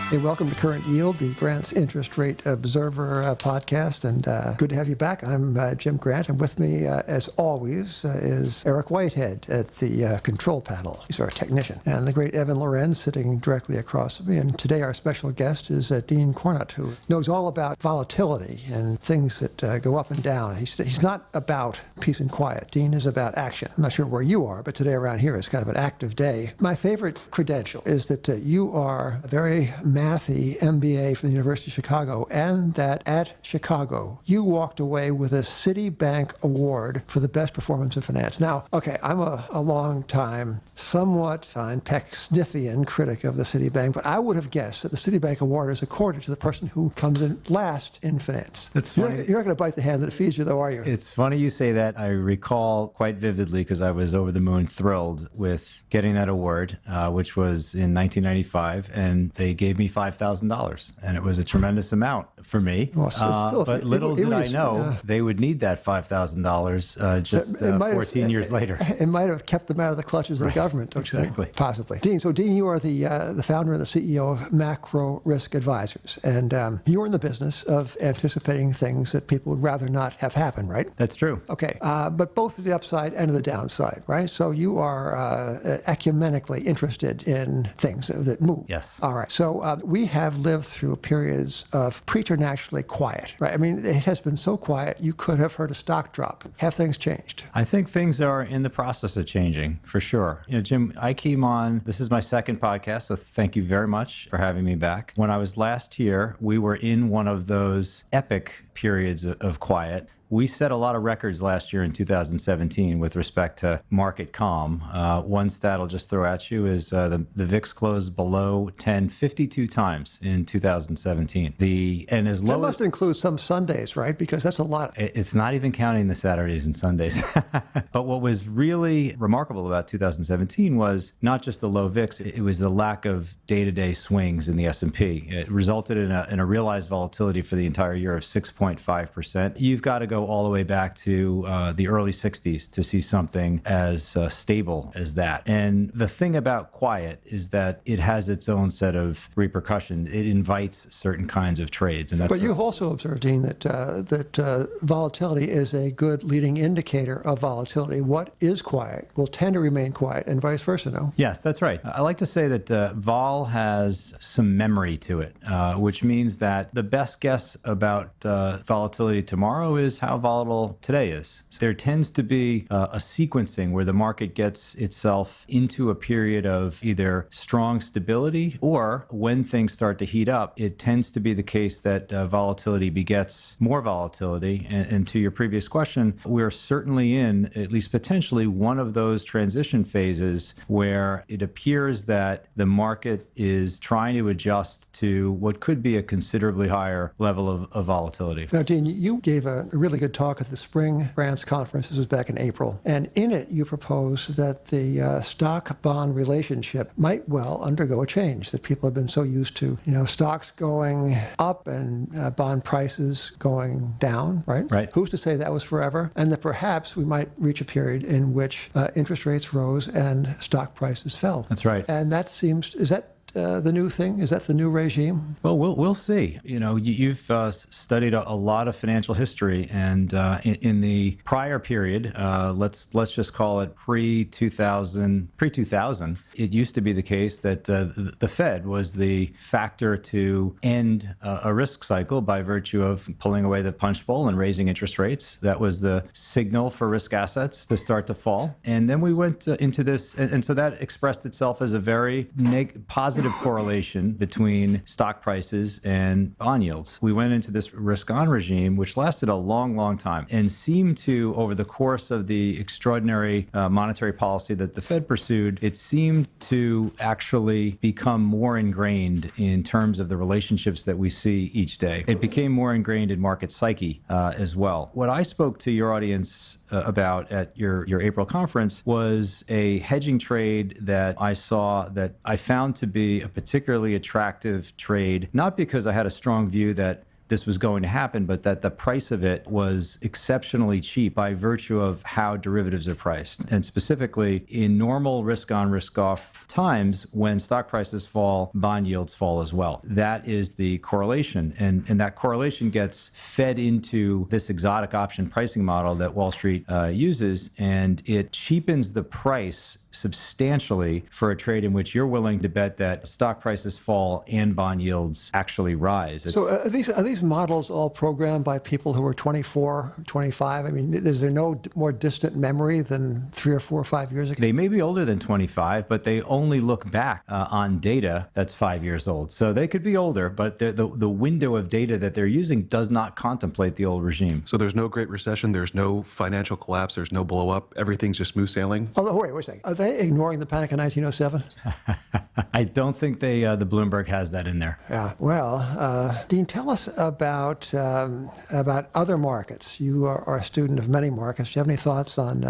Hey, welcome to Current Yield, the Grant's Interest Rate Observer podcast, and good to have you back. I'm Jim Grant, and with me, as always, is Eric Whitehead at the control panel. He's our technician. And the great Evan Lorenz sitting directly across from me. And today our special guest is Dean Cornutt, who knows all about volatility and things that go up and down. He's not about peace and quiet. Dean is about action. I'm not sure where you are, but today around here is kind of an active day. My favorite credential is that you are a very mathy MBA from the University of Chicago, and that at Chicago, you walked away with a Citibank Award for the best performance in finance. Now, okay, I'm a long time, somewhat Peck-Sniffian critic of the Citibank, but I would have guessed that the Citibank Award is accorded to the person who comes in last in finance. That's funny. You're not going to bite the hand that feeds you, though, are you? It's funny you say that. I recall quite vividly because I was over the moon thrilled with getting that award, which was in 1995, and they gave me $5,000, and it was a tremendous amount for me. Well, but little did I know they would need that $5,000 just 14 years later. It might have kept them out of the clutches of the government, don't you think? Possibly. Dean, you are the founder and the CEO of Macro Risk Advisors, and you're in the business of anticipating things that people would rather not have happen, right? That's true. Okay, but both the upside and the downside, right? So you are ecumenically interested in things that move. Yes. All right. So we have lived through periods of preternaturally quiet, right? I mean, it has been so quiet, you could have heard a stock drop. Have things changed? I think things are in the process of changing, for sure. You know, Jim, I came on, this is my second podcast, so thank you very much for having me back. When I was last here, we were in one of those epic periods of quiet. We set a lot of records last year in 2017 with respect to market calm. One stat I'll just throw at you is the VIX closed below 10 52 times in 2017. That must include some Sundays, right? Because that's a lot. It's not even counting the Saturdays and Sundays. But what was really remarkable about 2017 was not just the low VIX, it was the lack of day-to-day swings in the S&P. It resulted in a realized volatility for the entire year of 6.5%. You've got to go all the way back to the early 60s to see something as stable as that. And the thing about quiet is that it has its own set of repercussions. It invites certain kinds of trades. And but you've also observed, Dean, that volatility is a good leading indicator of volatility. What is quiet will tend to remain quiet, and vice versa, no? Yes, that's right. I like to say that vol has some memory to it, which means that the best guess about volatility tomorrow is how volatile today is. So there tends to be a sequencing where the market gets itself into a period of either strong stability, or when things start to heat up, it tends to be the case that volatility begets more volatility. And to your previous question, we're certainly in, at least potentially, one of those transition phases where it appears that the market is trying to adjust to what could be a considerably higher level of volatility. Now, Dean, you gave a really good talk at the Spring Grants Conference. This was back in April. And in it, you proposed that the stock-bond relationship might well undergo a change, that people have been so used to, stocks going up and bond prices going down, right? Right. Who's to say that was forever? And that perhaps we might reach a period in which interest rates rose and stock prices fell. That's right. And that seems, is that the new thing? Is that the new regime? Well, we'll see. You've studied a lot of financial history, and in the prior period, let's just call it pre-2000, it used to be the case that the Fed was the factor to end a risk cycle by virtue of pulling away the punch bowl and raising interest rates. That was the signal for risk assets to start to fall. And then we went into this, and so that expressed itself as a very positive correlation between stock prices and bond yields. We went into this risk-on regime, which lasted a long, long time, and seemed to, over the course of the extraordinary monetary policy that the Fed pursued, it seemed to actually become more ingrained in terms of the relationships that we see each day. It became more ingrained in market psyche as well. What I spoke to your audience about at your April conference was a hedging trade that I saw that I found to be a particularly attractive trade, not because I had a strong view that this was going to happen, but that the price of it was exceptionally cheap by virtue of how derivatives are priced. And specifically, in normal risk-on, risk-off times, when stock prices fall, bond yields fall as well. That is the correlation. And that correlation gets fed into this exotic option pricing model that Wall Street uses, and it cheapens the price substantially for a trade in which you're willing to bet that stock prices fall and bond yields actually rise. So are these models all programmed by people who are 24, 25? I mean, is there no more distant memory than 3 or 4 or 5 years ago? They may be older than 25, but they only look back on data that's 5 years old. So they could be older, but the window of data that they're using does not contemplate the old regime. So there's no Great Recession, there's no financial collapse, there's no blow up, everyth's just smooth sailing? Although, wait a second. Are they ignoring the panic of 1907? I don't think the Bloomberg has that in there. Yeah. Well, Dean, tell us about other markets. You are a student of many markets. Do you have any thoughts on,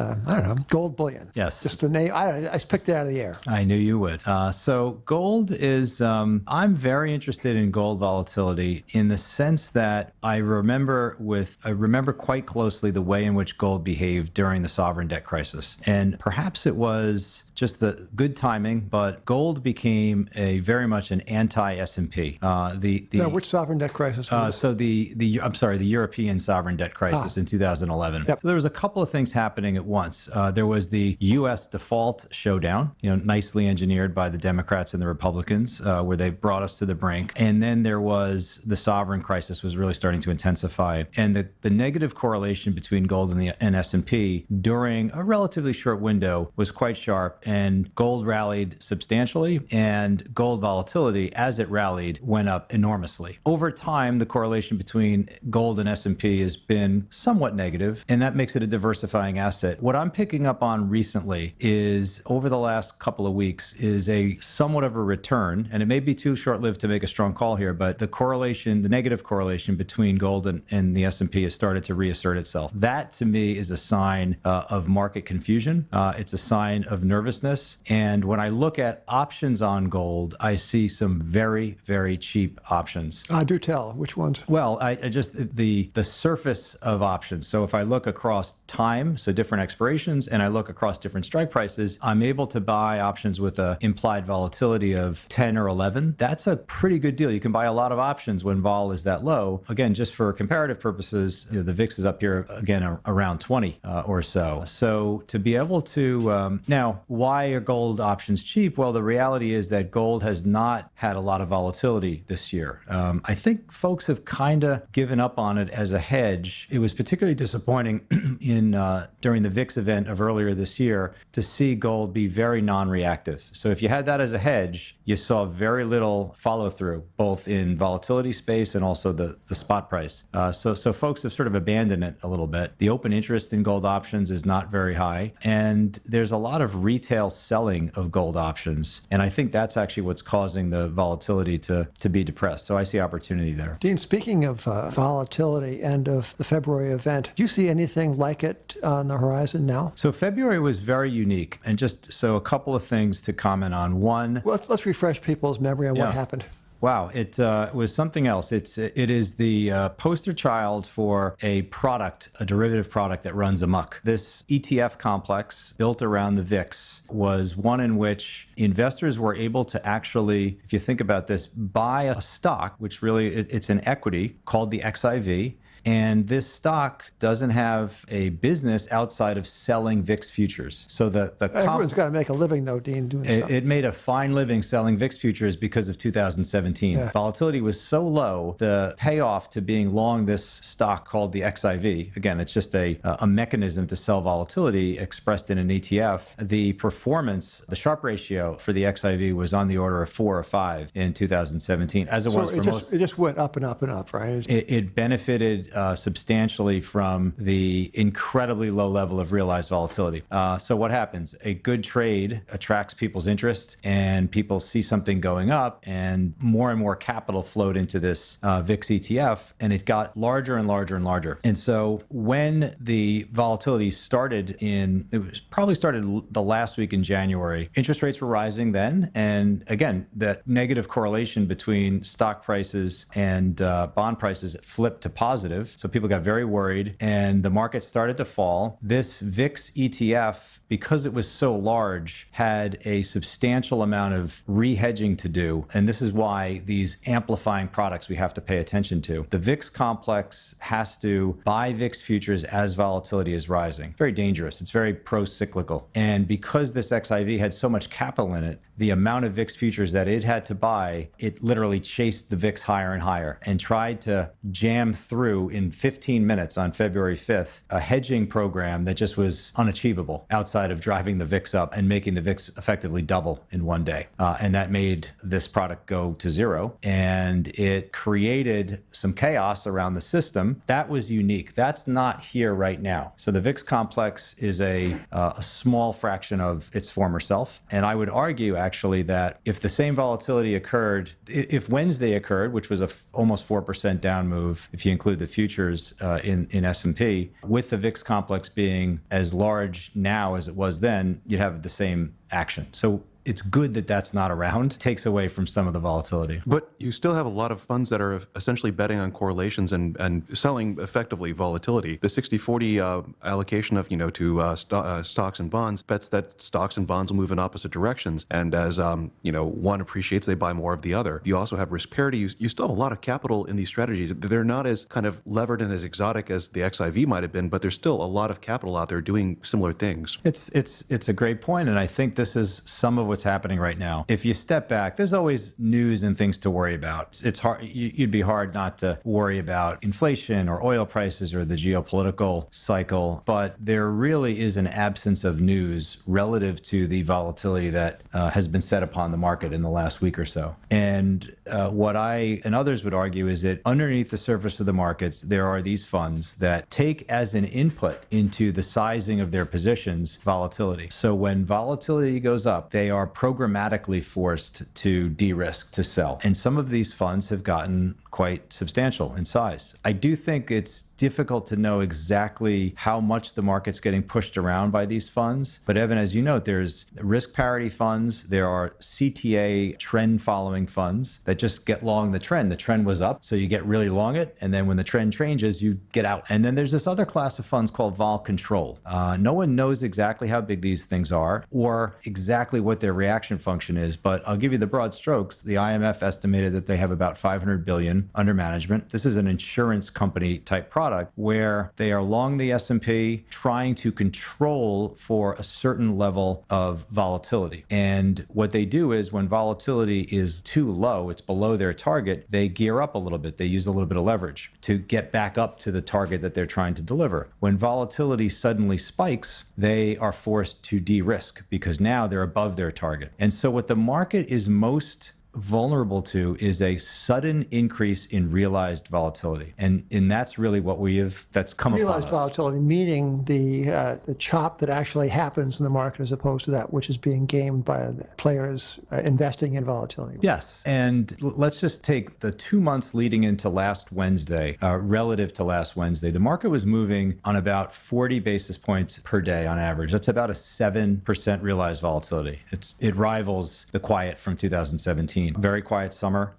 gold bullion? Yes. Just the name. I just picked it out of the air. I knew you would. So gold is, I'm very interested in gold volatility in the sense that I remember quite closely the way in which gold behaved during the sovereign debt crisis. And perhaps it was just the good timing, but gold became very much an anti-S&P. Now, which sovereign debt crisis was this? So the European sovereign debt crisis in 2011. Yep. So there was a couple of things happening at once. There was the U.S. default showdown, nicely engineered by the Democrats and the Republicans, where they brought us to the brink. And then there was the sovereign crisis was really starting to intensify. And the negative correlation between gold and S&P during a relatively short window was quite sharp. And gold rallied substantially, and gold volatility, as it rallied, went up enormously. Over time, the correlation between gold and S&P has been somewhat negative, and that makes it a diversifying asset. What I'm picking up on recently is, over the last couple of weeks, is a somewhat of a return, and it may be too short-lived to make a strong call here, but the negative correlation between gold and the S&P has started to reassert itself. That, to me, is a sign of market confusion. It's a sign of nervousness. And when I look at options on gold, I see some very, very cheap options. Do tell. Which ones? Well, I just, the surface of options. So if I look across time, so different expirations, and I look across different strike prices, I'm able to buy options with an implied volatility of 10 or 11. That's a pretty good deal. You can buy a lot of options when vol is that low. Again, just for comparative purposes, the VIX is up here, again, around 20 or so. So to be able to, now, why are gold options cheap? Well, the reality is that gold has not had a lot of volatility this year. I think folks have kind of given up on it as a hedge. It was particularly disappointing during the VIX event of earlier this year to see gold be very non-reactive. So if you had that as a hedge, you saw very little follow-through, both in volatility space and also the spot price. So folks have sort of abandoned it a little bit. The open interest in gold options is not very high, and there's a lot of retail selling of gold options. And I think that's actually what's causing the volatility to be depressed. So I see opportunity there. Dean, speaking of volatility and of the February event, do you see anything like it on the horizon now? So February was very unique. And just so a couple of things to comment on. One, well, let's refresh people's memory on what happened. Wow, it was something else. It is the poster child for a derivative product that runs amok. This ETF complex built around the VIX was one in which investors were able to actually, if you think about this, buy a stock, which really it's an equity called the XIV. And this stock doesn't have a business outside of selling VIX futures. So everyone's got to make a living, though, Dean, doing stuff. It made a fine living selling VIX futures because of 2017. Yeah. Volatility was so low, the payoff to being long this stock called the XIV, again, it's just a mechanism to sell volatility expressed in an ETF. The performance, the Sharpe ratio for the XIV was on the order of 4 or 5 in 2017, as it was for most. It just went up and up and up, right? It benefited substantially from the incredibly low level of realized volatility. So what happens? A good trade attracts people's interest, and people see something going up, and more capital flowed into this VIX ETF, and it got larger and larger and larger. And so when the volatility started it was probably started the last week in January, interest rates were rising then. And again, that negative correlation between stock prices and bond prices flipped to positive. So people got very worried and the market started to fall. This VIX ETF, because it was so large, had a substantial amount of re-hedging to do. And this is why these amplifying products we have to pay attention to. The VIX complex has to buy VIX futures as volatility is rising. Very dangerous. It's very pro-cyclical. And because this XIV had so much capital in it, the amount of VIX futures that it had to buy, it literally chased the VIX higher and higher and tried to jam through in 15 minutes on February 5th a hedging program that just was unachievable outside of driving the VIX up and making the VIX effectively double in one day. And that made this product go to zero. And it created some chaos around the system. That was unique. That's not here right now. So the VIX complex is a small fraction of its former self. And I would argue actually that if the same volatility occurred, if Wednesday occurred, which was a almost 4% down move, if you include the futures in S&P, with the VIX complex being as large now as it was then, you'd have the same action. So it's good that that's not around. It takes away from some of the volatility. But you still have a lot of funds that are essentially betting on correlations and selling effectively volatility. The 60-40 allocation of, to stocks and bonds bets that stocks and bonds will move in opposite directions. And as, one appreciates, they buy more of the other. You also have risk parity. You still have a lot of capital in these strategies. They're not as kind of levered and as exotic as the XIV might have been, but there's still a lot of capital out there doing similar things. It's a great point, and I think this is some of what's happening right now. If you step back, there's always news and things to worry about. It's hard. You'd be hard not to worry about inflation or oil prices or the geopolitical cycle, but there really is an absence of news relative to the volatility that has been set upon the market in the last week or so. And what I and others would argue is that underneath the surface of the markets, there are these funds that take as an input into the sizing of their positions volatility. So when volatility goes up, they are programmatically forced to de-risk, to sell. And some of these funds have gotten quite substantial in size. I do think it's difficult to know exactly how much the market's getting pushed around by these funds. But Evan, as you note, there's risk parity funds. There are CTA trend following funds that just get long the trend. The trend was up, so you get really long it. And then when the trend changes, you get out. And then there's this other class of funds called vol control. No one knows exactly how big these things are or exactly what their reaction function is. But I'll give you the broad strokes. The IMF estimated that they have about 500 billion under management. This is an insurance company type product where they are long the S&P, trying to control for a certain level of volatility. And what they do is when volatility is too low, it's below their target, they gear up a little bit. They use a little bit of leverage to get back up to the target that they're trying to deliver. When volatility suddenly spikes, they are forced to de-risk because now they're above their target. And so what the market is most vulnerable to is a sudden increase in realized volatility. And that's really what that's come upon us. Realized volatility, meaning the chop that actually happens in the market as opposed to that which is being gamed by the players investing in volatility. Yes. And let's just take the 2 months leading into last Wednesday, relative to last Wednesday. The market was moving on about 40 basis points per day on average. That's about a 7% realized volatility. It rivals the quiet from 2017. Very quiet summer,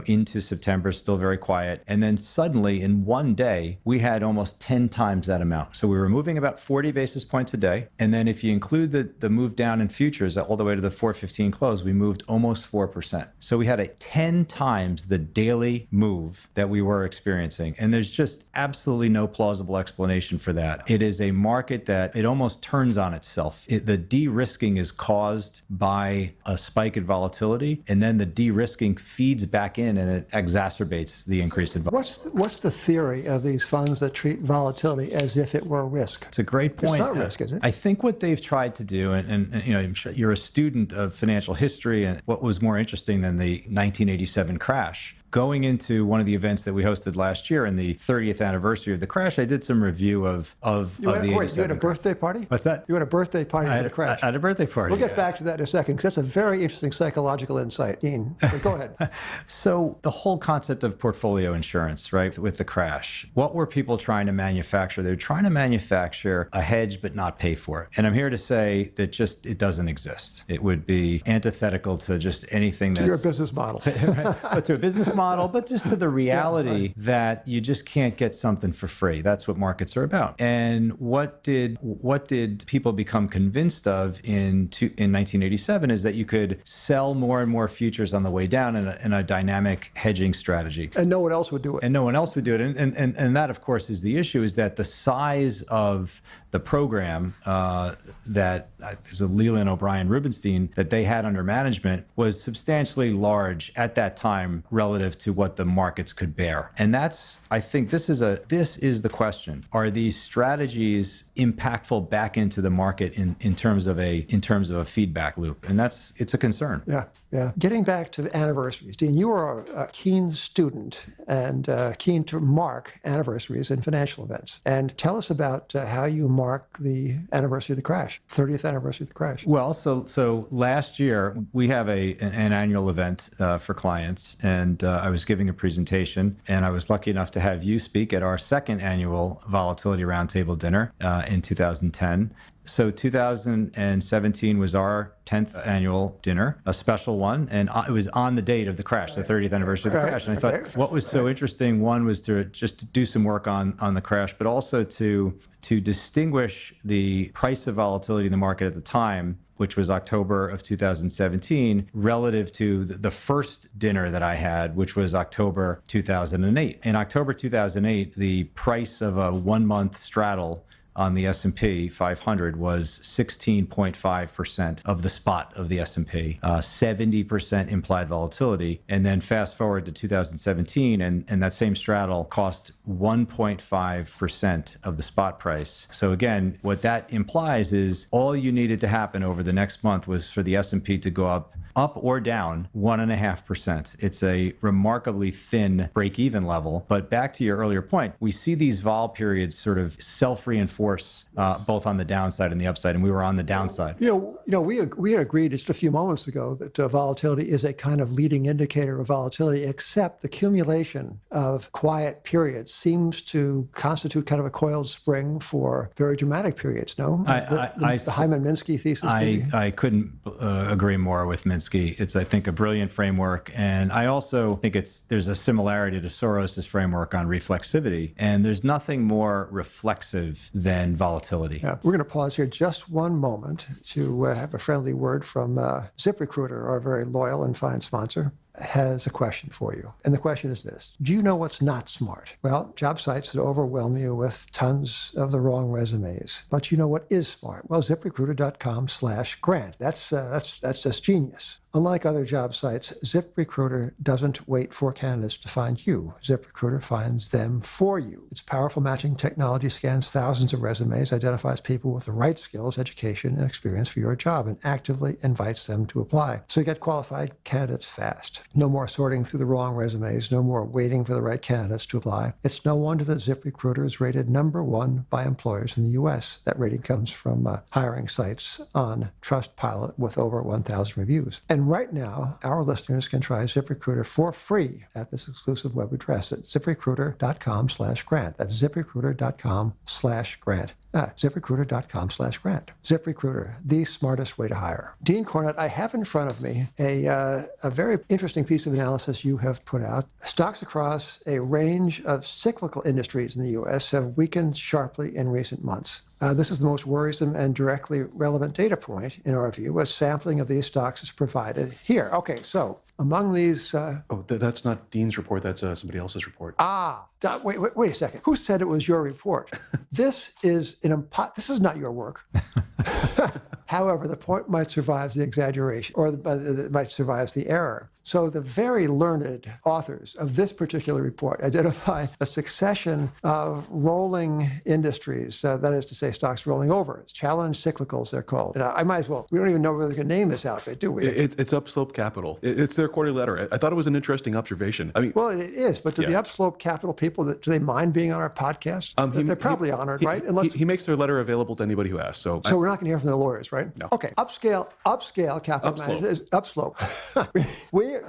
into September, still very quiet. And then suddenly in one day, we had almost 10 times that amount. So we were moving about 40 basis points a day. And then if you include the move down in futures all the way to the 415 close, we moved almost 4%. So we had a 10 times the daily move that we were experiencing. And there's just absolutely no plausible explanation for that. It is a market that it almost turns on itself. The de-risking is caused by a spike in volatility, and then the de-risking feeds back in and it exacerbates the increase in volatility. What's the theory of these funds that treat volatility as if it were risk? It's a great point. It's not risk, is it? I think what they've tried to do, and I'm sure you're a student of financial history, and what was more interesting than the 1987 crash going into one of the events that we hosted last year in the 30th anniversary of the crash, I did some review of the Wait, 87 you had a birthday party? What's that? You had a birthday party for the crash. I had a birthday party. We'll get back to that in a second, because that's a very interesting psychological insight. Dean, go ahead. So the whole concept of portfolio insurance, right, with the crash, what were people trying to manufacture? They were trying to manufacture a hedge but not pay for it. And I'm here to say that just it doesn't exist. It would be antithetical to just anything that's... To your business model. But to a business model, but just to the reality that you just can't get something for free. That's what markets are about. And what did people become convinced of in 1987 is that you could sell more and more futures on the way down in a dynamic hedging strategy. And no one else would do it. And no one else would do it. And that, of course, is the issue, is that the size of the program that is a Leland O'Brien Rubenstein that they had under management was substantially large at that time relative to what the markets could bear. And that's, I think this is the question. Are these strategies impactful back into the market in terms of a feedback loop? And it's a concern. Yeah. Getting back to anniversaries, Dean, you are a keen student and keen to mark anniversaries in financial events. And tell us about how you mark the anniversary of the crash, 30th anniversary of the crash. Well, so last year we have an annual event for clients, and I was giving a presentation, and I was lucky enough to have you speak at our second annual Volatility Roundtable dinner in 2010. So 2017 was our 10th annual dinner, a special one, and it was on the date of the crash, the 30th anniversary of the crash. And I thought what was so interesting, one was to just do some work on the crash, but also to distinguish the price of volatility in the market at the time, which was October of 2017, relative to the first dinner that I had, which was October 2008. In October 2008, the price of a 1-month straddle on the S&P 500 was 16.5% of the spot of the S&P, 70% implied volatility. And then fast forward to 2017, and that same straddle cost 1.5% of the spot price. So again, what that implies is all you needed to happen over the next month was for the S&P to go up or down 1.5%. It's a remarkably thin break-even level. But back to your earlier point, we see these vol periods sort of self-reinforce both on the downside and the upside, and we were on the downside. We had agreed just a few moments ago that volatility is a kind of leading indicator of volatility, except the accumulation of quiet periods seems to constitute kind of a coiled spring for very dramatic periods, no? The Hyman-Minsky thesis. I couldn't agree more with Minsky. It's, I think, a brilliant framework. And I also think there's a similarity to Soros's framework on reflexivity. And there's nothing more reflexive than volatility. Yeah. We're going to pause here just one moment to have a friendly word from ZipRecruiter, our very loyal and fine sponsor. Has a question for you. And the question is this: do you know what's not smart? Well, job sites that overwhelm you with tons of the wrong resumes. But you know what is smart? Well, ZipRecruiter.com/Grant. That's just genius. Unlike other job sites, ZipRecruiter doesn't wait for candidates to find you. ZipRecruiter finds them for you. Its powerful matching technology scans thousands of resumes, identifies people with the right skills, education, and experience for your job, and actively invites them to apply. So you get qualified candidates fast. No more sorting through the wrong resumes, no more waiting for the right candidates to apply. It's no wonder that ZipRecruiter is rated #1 by employers in the U.S. That rating comes from hiring sites on Trustpilot with over 1,000 reviews. And right now, our listeners can try ZipRecruiter for free at this exclusive web address at ZipRecruiter.com/Grant. That's ZipRecruiter.com/Grant. ZipRecruiter.com/Grant. ZipRecruiter, the smartest way to hire. Dean Cornett, I have in front of me a very interesting piece of analysis you have put out. Stocks across a range of cyclical industries in the U.S. have weakened sharply in recent months. This is the most worrisome and directly relevant data point, in our view. A sampling of these stocks is provided here. Okay, so among these... that's not Dean's report. That's somebody else's report. Wait a second. Who said it was your report? This is not your work. However, the point might survive the exaggeration, or it might survive the error. So the very learned authors of this particular report identify a succession of rolling industries, that is to say, stocks rolling over. It's challenge cyclicals, they're called. And I might as well, we don't even know whether we can name this outfit, do we? It's Upslope Capital. It's their quarterly letter. I thought it was an interesting observation. I mean, well, it is, but do the Upslope Capital people, do they mind being on our podcast? They're probably honored, right? Unless he makes their letter available to anybody who asks. So we're not going to hear from their lawyers, right? No. Okay. Upscale Capital Management is Upslope.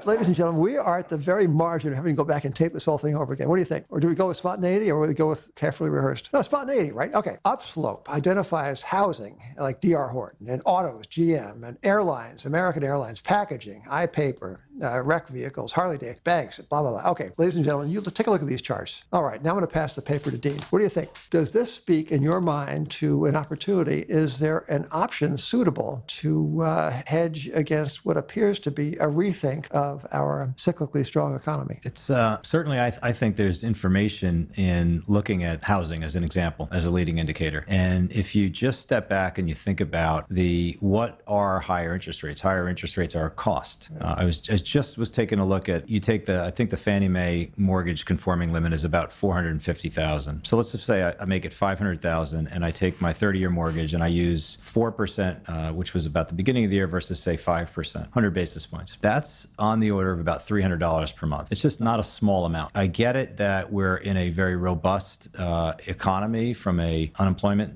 Ladies and gentlemen, we are at the very margin of having to go back and tape this whole thing over again. What do you think? Or do we go with spontaneity, or do we go with carefully rehearsed? No, spontaneity, right? Okay. Upslope identifies housing, like D.R. Horton, and autos, GM, and airlines, American Airlines, packaging, iPaper, wreck vehicles, Harley Davidson, banks, blah, blah, blah. Okay, ladies and gentlemen, you take a look at these charts. All right, now I'm going to pass the paper to Dean. What do you think? Does this speak in your mind to an opportunity? Is there an option suitable to hedge against what appears to be a rethink of our cyclically strong economy? It's certainly, I think there's information in looking at housing as an example, as a leading indicator. And if you just step back and you think about what are higher interest rates? Higher interest rates are a cost. I just was taking a look at, I think the Fannie Mae mortgage conforming limit is about $450,000. So let's just say I make it $500,000 and I take my 30-year mortgage and I use 4%, which was about the beginning of the year, versus say 5%, 100 basis points. That's on the order of about $300 per month. It's just not a small amount. I get it that we're in a very robust economy from a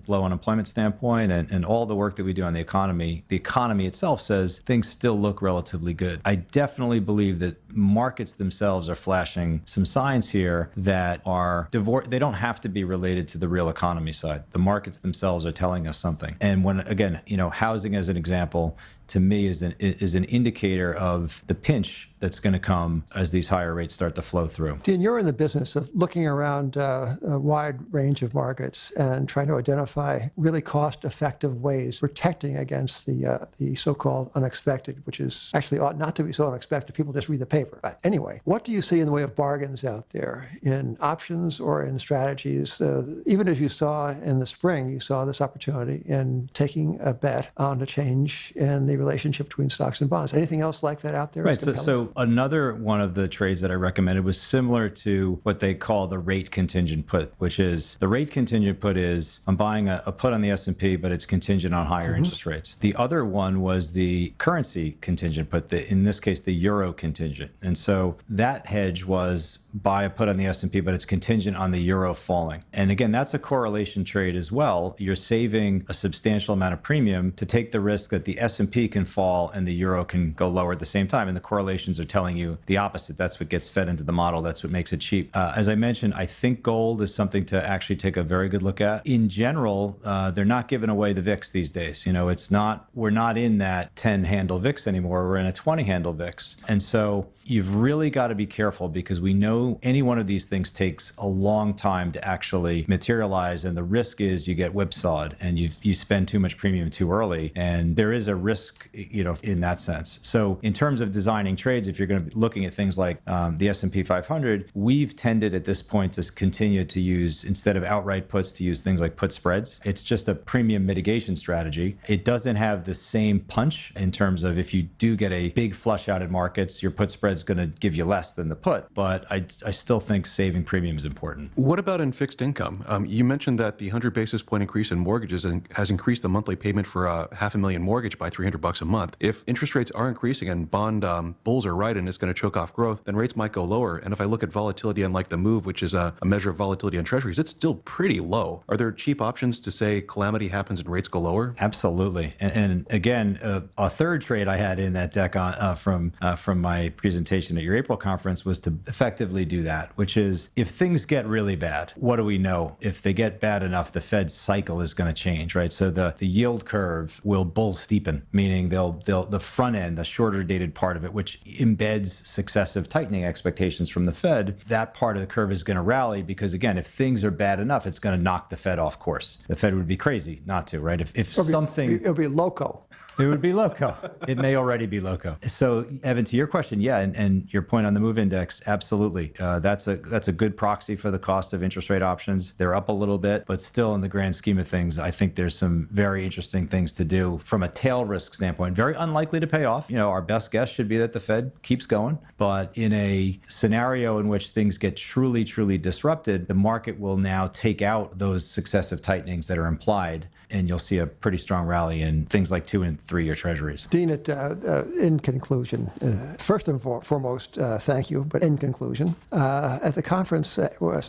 low unemployment standpoint, and all the work that we do on the economy itself says things still look relatively good. I definitely believe that markets themselves are flashing some signs here that are divorced. They don't have to be related to the real economy side. The markets themselves are telling us something. And when, again, housing as an example, to me is an indicator of the pinch that's going to come as these higher rates start to flow through. Dean, you're in the business of looking around a wide range of markets and trying to identify really cost-effective ways protecting against the so-called unexpected, which is actually ought not to be so unexpected. People just read the paper. But anyway, what do you see in the way of bargains out there in options or in strategies? Even as you saw in the spring, you saw this opportunity in taking a bet on a change in the relationship between stocks and bonds. Anything else like that out there? Right. So another one of the trades that I recommended was similar to what they call the rate contingent put, which is the rate contingent put is I'm buying a put on the S&P, but it's contingent on higher interest rates. The other one was the currency contingent put, in this case, the euro contingent. And so that hedge was buy a put on the S&P, but it's contingent on the euro falling. And again, that's a correlation trade as well. You're saving a substantial amount of premium to take the risk that the S&P can fall and the euro can go lower at the same time. And the correlations are telling you the opposite. That's what gets fed into the model. That's what makes it cheap. As I mentioned, I think gold is something to actually take a very good look at. In general, they're not giving away the VIX these days. We're not in that 10-handle VIX anymore. We're in a 20-handle VIX. And so you've really got to be careful, because we know any one of these things takes a long time to actually materialize, and the risk is you get whipsawed and you spend too much premium too early, and there is a risk, in that sense. So in terms of designing trades, if you're going to be looking at things like the S&P 500, we've tended at this point to continue to use, instead of outright puts, to use things like put spreads. It's just a premium mitigation strategy. It doesn't have the same punch in terms of if you do get a big flush out in markets, your put spread's going to give you less than the put, but I still think saving premium is important. What about in fixed income? You mentioned that the 100 basis point increase in mortgages has increased the monthly payment for a $500,000 mortgage by $300 a month. If interest rates are increasing and bond bulls are right and it's going to choke off growth, then rates might go lower. And if I look at volatility, unlike the move, which is a measure of volatility on treasuries, it's still pretty low. Are there cheap options to say calamity happens and rates go lower? Absolutely. And again, a third trade I had in that deck from my presentation at your April conference was to effectively do that, which is if things get really bad, what do we know? If they get bad enough, the Fed's cycle is going to change, right? So the yield curve will bull steepen, meaning the front end, the shorter dated part of it, which embeds successive tightening expectations from the Fed, that part of the curve is going to rally, because again, if things are bad enough, it's going to knock the Fed off course. The Fed would be crazy not to, right? If something... It'll be loco. It would be loco. It may already be loco. So, Evan, to your question, yeah, and your point on the MOVE index, absolutely. That's a good proxy for the cost of interest rate options. They're up a little bit, but still, in the grand scheme of things, I think there's some very interesting things to do from a tail risk standpoint. Very unlikely to pay off. Our best guess should be that the Fed keeps going, but in a scenario in which things get truly, truly disrupted, the market will now take out those successive tightenings that are implied, and you'll see a pretty strong rally in things like 2- and 3-year treasuries. Dean, in conclusion, first and foremost, thank you. But in conclusion, at the conference,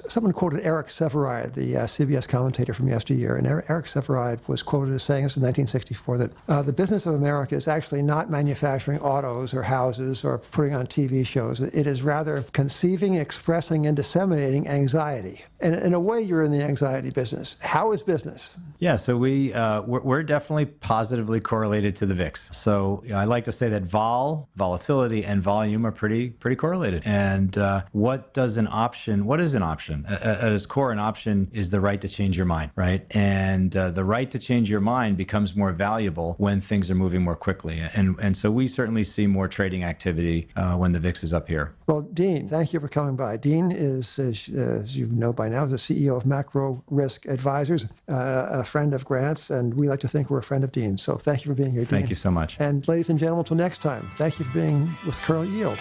someone quoted Eric Sevareid, the CBS commentator from yesteryear, and Eric Sevareid was quoted as saying, this is 1964, that the business of America is actually not manufacturing autos or houses or putting on TV shows. It is rather conceiving, expressing, and disseminating anxiety. And in a way, you're in the anxiety business. How is business? Yeah, so we're definitely positively correlated to the VIX. So I like to say that volatility, and volume are pretty correlated. And what is an option? At its core, an option is the right to change your mind, right? And the right to change your mind becomes more valuable when things are moving more quickly. And so we certainly see more trading activity when the VIX is up here. Well, Dean, thank you for coming by. Dean is, as you know by now, the CEO of Macro Risk Advisors, a friend of Grant's, and we like to think we're a friend of Dean's. So thank you for being here, Dean. Thank you so much. And ladies and gentlemen, until next time, thank you for being with Current Yield.